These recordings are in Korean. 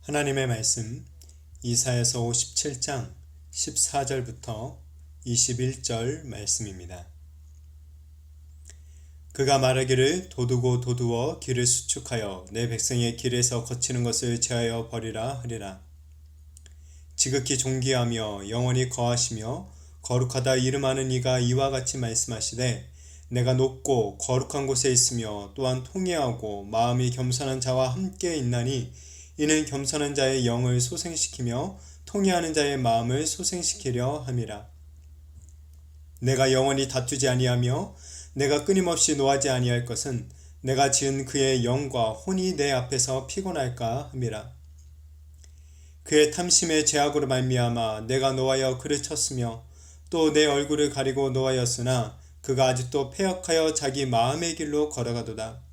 하나님의 말씀 이사야서 57장 14절부터 21절 말씀입니다. 그가 말하기를 도두고 도두어 길을 수축하여 내 백성의 길에서 거치는 것을 제하여 버리라 하리라. 지극히 존귀하며 영원히 거하시며 거룩하다 이름하는 이가 이와 같이 말씀하시되 내가 높고 거룩한 곳에 있으며 또한 통회하고 마음이 겸손한 자와 함께 있나니 이는 겸손한 자의 영을 소생시키며 통회하는 자의 마음을 소생시키려 함이라. 내가 영원히 다투지 아니하며 내가 끊임없이 노하지 아니할 것은 내가 지은 그의 영과 혼이 내 앞에서 피곤할까 함이라. 그의 탐심의 죄악으로 말미암아 내가 노하여 그를 쳤으며 또 내 얼굴을 가리고 노하였으나 그가 아직도 패역하여 자기 마음의 길로 걸어가도다.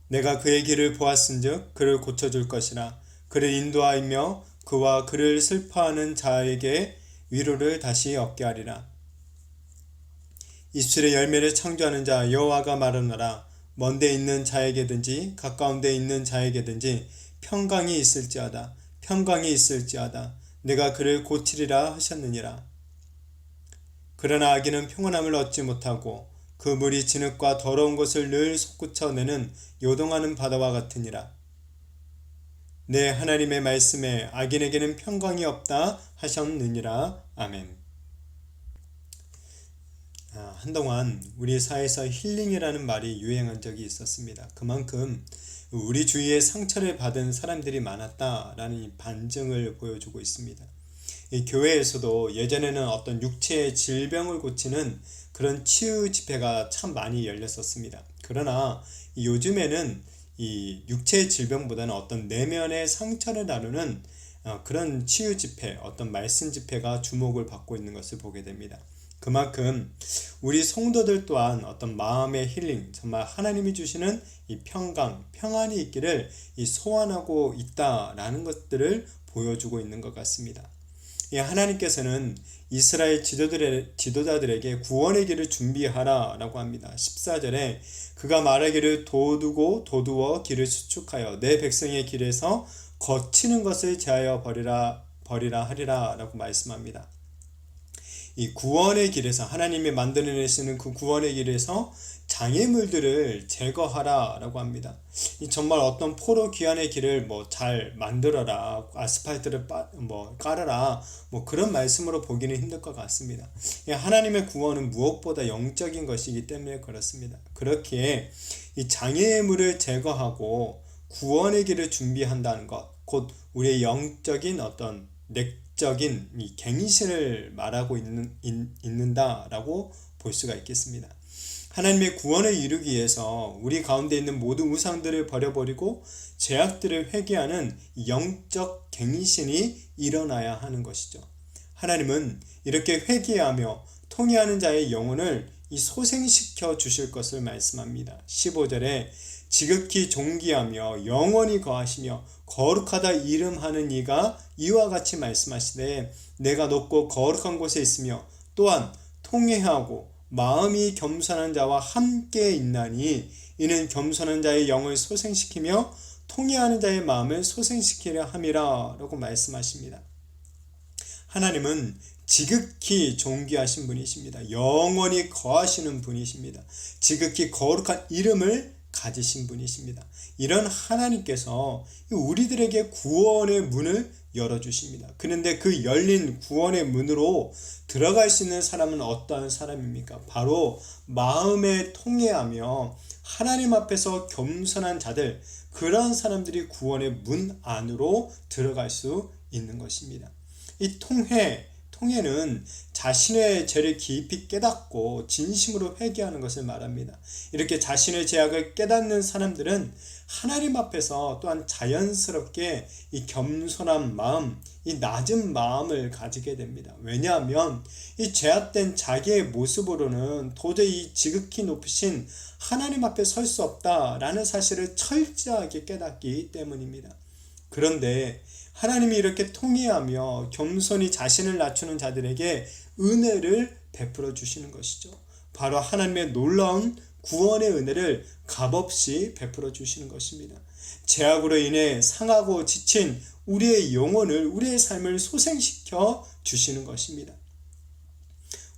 내가 그의 길을 보았은즉 그를 고쳐줄 것이라. 그를 인도하며 그와 그를 슬퍼하는 자에게 위로를 다시 얻게 하리라. 입술의 열매를 창조하는 자 여호와가 말하노라. 먼데 있는 자에게든지 가까운 데 있는 자에게든지 평강이 있을지어다. 평강이 있을지어다. 내가 그를 고치리라 하셨느니라. 그러나 악인은 평온함을 얻지 못하고 그 물이 진흙과 더러운 것을 늘 솟구쳐내는 요동하는 바다와 같으니라. 내 하나님의 말씀에 악인에게는 평강이 없다 하셨느니라. 아멘. 한동안 우리 사회에서 힐링이라는 말이 유행한 적이 있었습니다. 그만큼 우리 주위에 상처를 받은 사람들이 많았다라는 반증을 보여주고 있습니다. 이 교회에서도 예전에는 어떤 육체의 질병을 고치는 그런 치유 집회가 참 많이 열렸었습니다. 그러나 요즘에는 이 육체의 질병보다는 어떤 내면의 상처를 다루는 그런 치유 집회, 어떤 말씀 집회가 주목을 받고 있는 것을 보게 됩니다. 그만큼 우리 성도들 또한 어떤 마음의 힐링, 정말 하나님이 주시는 이 평강, 평안이 있기를 소원하고 있다라는 것들을 보여주고 있는 것 같습니다. 하나님께서는 이스라엘 지도자들에게 구원의 길을 준비하라 라고 합니다. 14절에 그가 말하기를 도두고 도두어 길을 수축하여 내 백성의 길에서 거치는 것을 제하여 버리라 하리라 라고 말씀합니다. 이 구원의 길에서 하나님이 만들어내시는 그 구원의 길에서 장애물들을 제거하라 라고 합니다. 정말 어떤 포로 귀환의 길을 잘 만들어라, 아스팔트를 깔아라, 그런 말씀으로 보기는 힘들 것 같습니다. 하나님의 구원은 무엇보다 영적인 것이기 때문에 그렇습니다. 그렇기에 이 장애물을 제거하고 구원의 길을 준비한다는 것, 곧 우리의 영적인 어떤 적인 이 갱신을 말하고 있는다라고 볼 수가 있겠습니다. 하나님의 구원을 이루기 위해서 우리 가운데 있는 모든 우상들을 버려버리고 죄악들을 회개하는 영적 갱신이 일어나야 하는 것이죠. 하나님은 이렇게 회개하며 통회하는 자의 영혼을 소생시켜 주실 것을 말씀합니다. 15절에 지극히 존귀하며 영원히 거하시며 거룩하다 이름하는 이가 이와 같이 말씀하시되 내가 높고 거룩한 곳에 있으며 또한 통회하고 마음이 겸손한 자와 함께 있나니 이는 겸손한 자의 영을 소생시키며 통회하는 자의 마음을 소생시키려 함이라 라고 말씀하십니다. 하나님은 지극히 존귀하신 분이십니다. 영원히 거하시는 분이십니다. 지극히 거룩한 이름을 가지신 분이십니다. 이런 하나님께서 우리들에게 구원의 문을 열어주십니다. 그런데 그 열린 구원의 문으로 들어갈 수 있는 사람은 어떠한 사람입니까? 바로 마음에 통회하며 하나님 앞에서 겸손한 자들, 그런 사람들이 구원의 문 안으로 들어갈 수 있는 것입니다. 이 통회는 자신의 죄를 깊이 깨닫고 진심으로 회개하는 것을 말합니다. 이렇게 자신의 죄악을 깨닫는 사람들은 하나님 앞에서 또한 자연스럽게 이 겸손한 마음, 이 낮은 마음을 가지게 됩니다. 왜냐하면 이 죄악된 자기의 모습으로는 도저히 지극히 높으신 하나님 앞에 설 수 없다라는 사실을 철저하게 깨닫기 때문입니다. 그런데 하나님이 이렇게 통회하며 겸손히 자신을 낮추는 자들에게 은혜를 베풀어 주시는 것이죠. 바로 하나님의 놀라운 구원의 은혜를 값없이 베풀어 주시는 것입니다. 죄악으로 인해 상하고 지친 우리의 영혼을, 우리의 삶을 소생시켜 주시는 것입니다.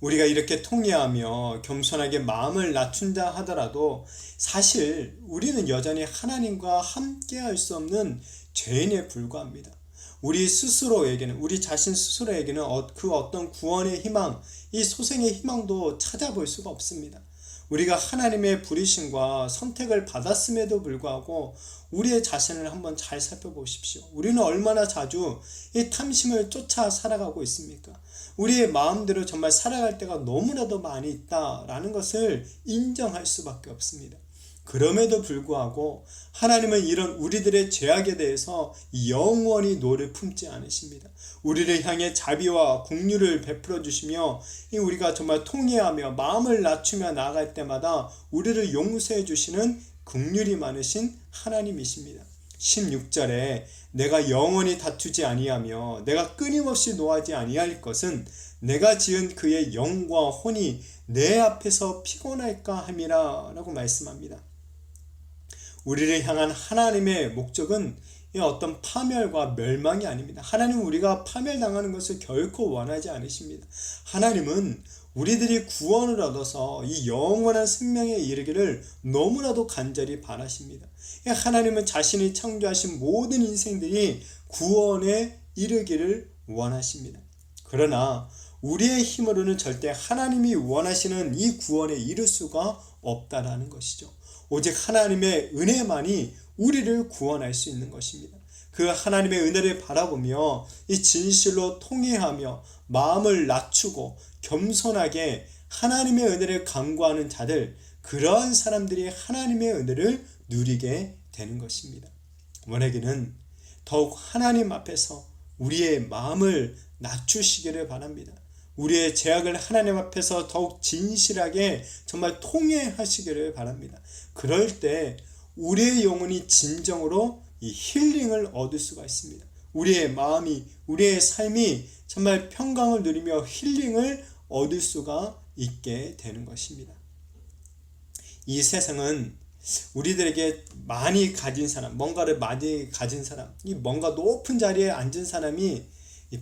우리가 이렇게 통회하며 겸손하게 마음을 낮춘다 하더라도 사실 우리는 여전히 하나님과 함께 할 수 없는 죄인에 불과합니다. 우리 스스로에게는, 우리 자신 스스로에게는 그 어떤 구원의 희망, 이 소생의 희망도 찾아볼 수가 없습니다. 우리가 하나님의 부르심과 선택을 받았음에도 불구하고 우리의 자신을 한번 잘 살펴보십시오. 우리는 얼마나 자주 이 탐심을 쫓아 살아가고 있습니까? 우리의 마음대로 정말 살아갈 때가 너무나도 많이 있다라는 것을 인정할 수밖에 없습니다. 그럼에도 불구하고 하나님은 이런 우리들의 죄악에 대해서 영원히 노를 품지 않으십니다. 우리를 향해 자비와 긍휼을 베풀어 주시며 우리가 정말 통회하며 마음을 낮추며 나아갈 때마다 우리를 용서해 주시는 긍휼이 많으신 하나님이십니다. 16절에 내가 영원히 다투지 아니하며 내가 끊임없이 노하지 아니할 것은 내가 지은 그의 영과 혼이 내 앞에서 피곤할까 함이라 라고 말씀합니다. 우리를 향한 하나님의 목적은 어떤 파멸과 멸망이 아닙니다. 하나님은 우리가 파멸당하는 것을 결코 원하지 않으십니다. 하나님은 우리들이 구원을 얻어서 이 영원한 생명에 이르기를 너무나도 간절히 바라십니다. 하나님은 자신이 창조하신 모든 인생들이 구원에 이르기를 원하십니다. 그러나 우리의 힘으로는 절대 하나님이 원하시는 이 구원에 이를 수가 없다라는 것이죠. 오직 하나님의 은혜만이 우리를 구원할 수 있는 것입니다. 그 하나님의 은혜를 바라보며 이 진실로 통회하며 마음을 낮추고 겸손하게 하나님의 은혜를 간구하는 자들, 그러한 사람들이 하나님의 은혜를 누리게 되는 것입니다. 원하기는 더욱 하나님 앞에서 우리의 마음을 낮추시기를 바랍니다. 우리의 죄악을 하나님 앞에서 더욱 진실하게 정말 통회하시기를 바랍니다. 그럴 때 우리의 영혼이 진정으로 이 힐링을 얻을 수가 있습니다. 우리의 마음이, 우리의 삶이 정말 평강을 누리며 힐링을 얻을 수가 있게 되는 것입니다. 이 세상은 우리들에게 많이 가진 사람, 뭔가를 많이 가진 사람, 이 뭔가 높은 자리에 앉은 사람이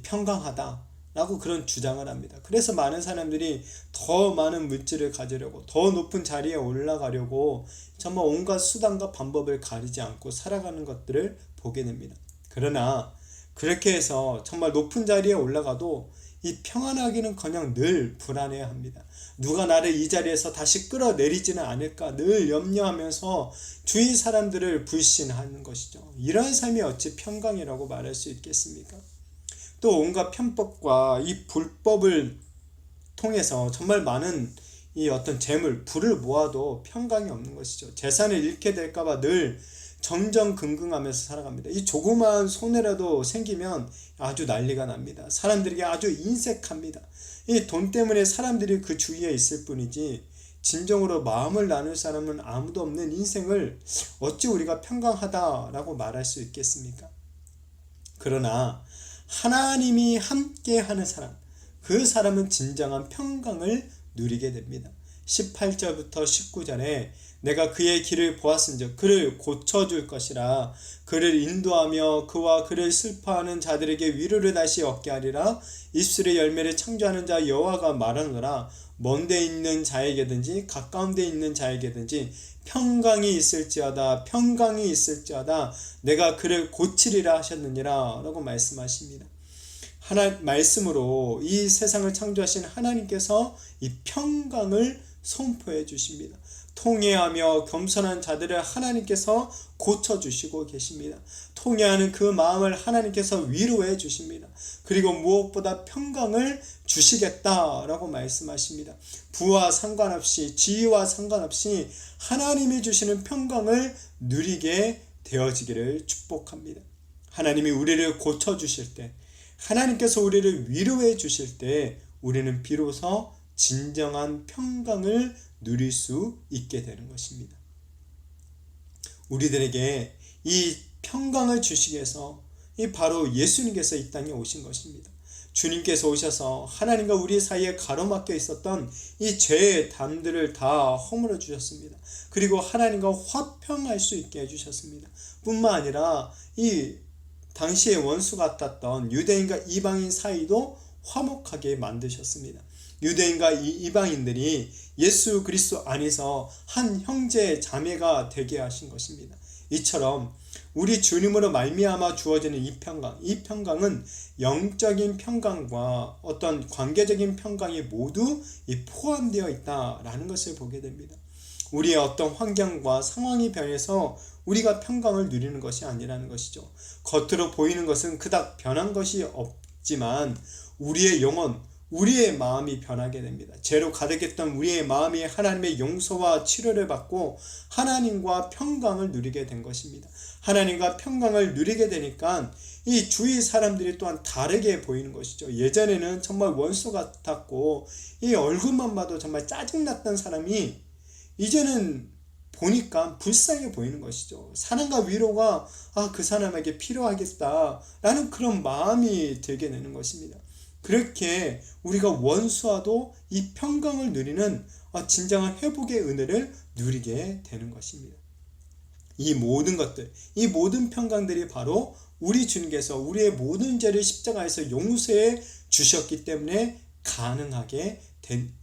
평강하다 라고 그런 주장을 합니다. 그래서 많은 사람들이 더 많은 물질을 가지려고, 더 높은 자리에 올라가려고 정말 온갖 수단과 방법을 가리지 않고 살아가는 것들을 보게 됩니다. 그러나 그렇게 해서 정말 높은 자리에 올라가도 이 평안하기는커녕 늘 불안해합니다. 누가 나를 이 자리에서 다시 끌어내리지는 않을까 늘 염려하면서 주위 사람들을 불신하는 것이죠. 이러한 삶이 어찌 평강이라고 말할 수 있겠습니까? 또 온갖 편법과 이 불법을 통해서 정말 많은 이 어떤 재물, 부를 모아도 평강이 없는 것이죠. 재산을 잃게 될까봐 늘 정정긍긍하면서 살아갑니다. 이 조그마한 손해라도 생기면 아주 난리가 납니다. 사람들에게 아주 인색합니다. 이 돈 때문에 사람들이 그 주위에 있을 뿐이지 진정으로 마음을 나눌 사람은 아무도 없는 인생을 어찌 우리가 평강하다라고 말할 수 있겠습니까? 그러나 하나님이 함께하는 사람, 그 사람은 진정한 평강을 누리게 됩니다. 18절부터 19절에 내가 그의 길을 보았은즉 그를 고쳐줄 것이라. 그를 인도하며 그와 그를 슬퍼하는 자들에게 위로를 다시 얻게 하리라. 입술의 열매를 창조하는 자 여호와가 말하노라. 먼데 있는 자에게든지 가까운 데 있는 자에게든지 평강이 있을지어다, 평강이 있을지어다. 내가 그를 고치리라 하셨느니라 라고 말씀하십니다. 말씀으로 이 세상을 창조하신 하나님께서 이 평강을 선포해 주십니다. 통회하며 겸손한 자들을 하나님께서 고쳐주시고 계십니다. 통회하는 그 마음을 하나님께서 위로해 주십니다. 그리고 무엇보다 평강을 주시겠다라고 말씀하십니다. 부와 상관없이, 지위와 상관없이 하나님이 주시는 평강을 누리게 되어지기를 축복합니다. 하나님이 우리를 고쳐주실 때, 하나님께서 우리를 위로해 주실 때 우리는 비로소 진정한 평강을 누릴 수 있게 되는 것입니다. 우리들에게 이 평강을 주시기 위해서 바로 예수님께서 이 땅에 오신 것입니다. 주님께서 오셔서 하나님과 우리 사이에 가로막혀 있었던 이 죄의 담들을 다 허물어 주셨습니다. 그리고 하나님과 화평할 수 있게 해주셨습니다. 뿐만 아니라 이 당시의 원수 같았던 유대인과 이방인 사이도 화목하게 만드셨습니다. 유대인과 이방인들이 예수 그리스도 안에서 한 형제 자매가 되게 하신 것입니다. 이처럼 우리 주님으로 말미암아 주어지는 이 평강은 영적인 평강과 어떤 관계적인 평강이 모두 포함되어 있다라는 것을 보게 됩니다. 우리의 어떤 환경과 상황이 변해서 우리가 평강을 누리는 것이 아니라는 것이죠. 겉으로 보이는 것은 그닥 변한 것이 없지만 우리의 영혼, 우리의 마음이 변하게 됩니다. 죄로 가득했던 우리의 마음이 하나님의 용서와 치료를 받고 하나님과 평강을 누리게 된 것입니다. 하나님과 평강을 누리게 되니까 이 주위 사람들이 또한 다르게 보이는 것이죠. 예전에는 정말 원수 같았고 이 얼굴만 봐도 정말 짜증났던 사람이 이제는 보니까 불쌍해 보이는 것이죠. 사랑과 위로가 그 사람에게 필요하겠다라는 그런 마음이 들게 되는 것입니다. 그렇게 우리가 원수와도 이 평강을 누리는 진정한 회복의 은혜를 누리게 되는 것입니다. 이 모든 것들, 이 모든 평강들이 바로 우리 주님께서 우리의 모든 죄를 십자가에서 용서해 주셨기 때문에 가능하게 된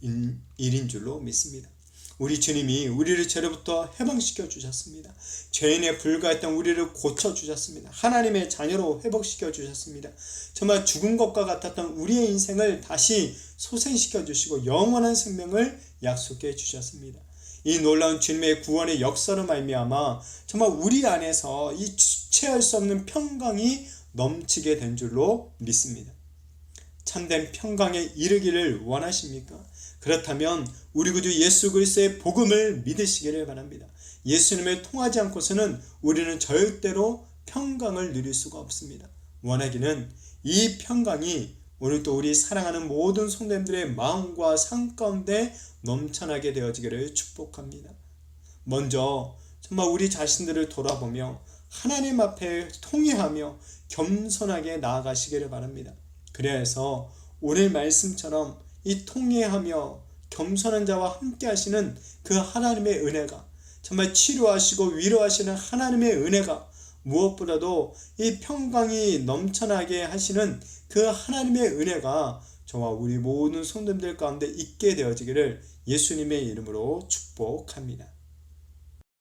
일인 줄로 믿습니다. 우리 주님이 우리를 죄로부터 해방시켜 주셨습니다. 죄인에 불과했던 우리를 고쳐 주셨습니다. 하나님의 자녀로 회복시켜 주셨습니다. 정말 죽은 것과 같았던 우리의 인생을 다시 소생시켜 주시고 영원한 생명을 약속해 주셨습니다. 이 놀라운 주님의 구원의 역사로 말미암아 정말 우리 안에서 이 주체할 수 없는 평강이 넘치게 된 줄로 믿습니다. 참된 평강에 이르기를 원하십니까? 그렇다면 우리 구주 예수 그리스도의 복음을 믿으시기를 바랍니다. 예수님을 통하지 않고서는 우리는 절대로 평강을 누릴 수가 없습니다. 원하기는 이 평강이 오늘도 우리 사랑하는 모든 성도님들의 마음과 삶 가운데 넘쳐나게 되어지기를 축복합니다. 먼저 정말 우리 자신들을 돌아보며 하나님 앞에 통회하며 겸손하게 나아가시기를 바랍니다. 그래서 오늘 말씀처럼 이 통회하며 겸손한 자와 함께 하시는 그 하나님의 은혜가 정말 치료하시고 위로하시는 하나님의 은혜가 무엇보다도 이 평강이 넘쳐나게 하시는 그 하나님의 은혜가 저와 우리 모든 성도들 가운데 있게 되어지기를 예수님의 이름으로 축복합니다.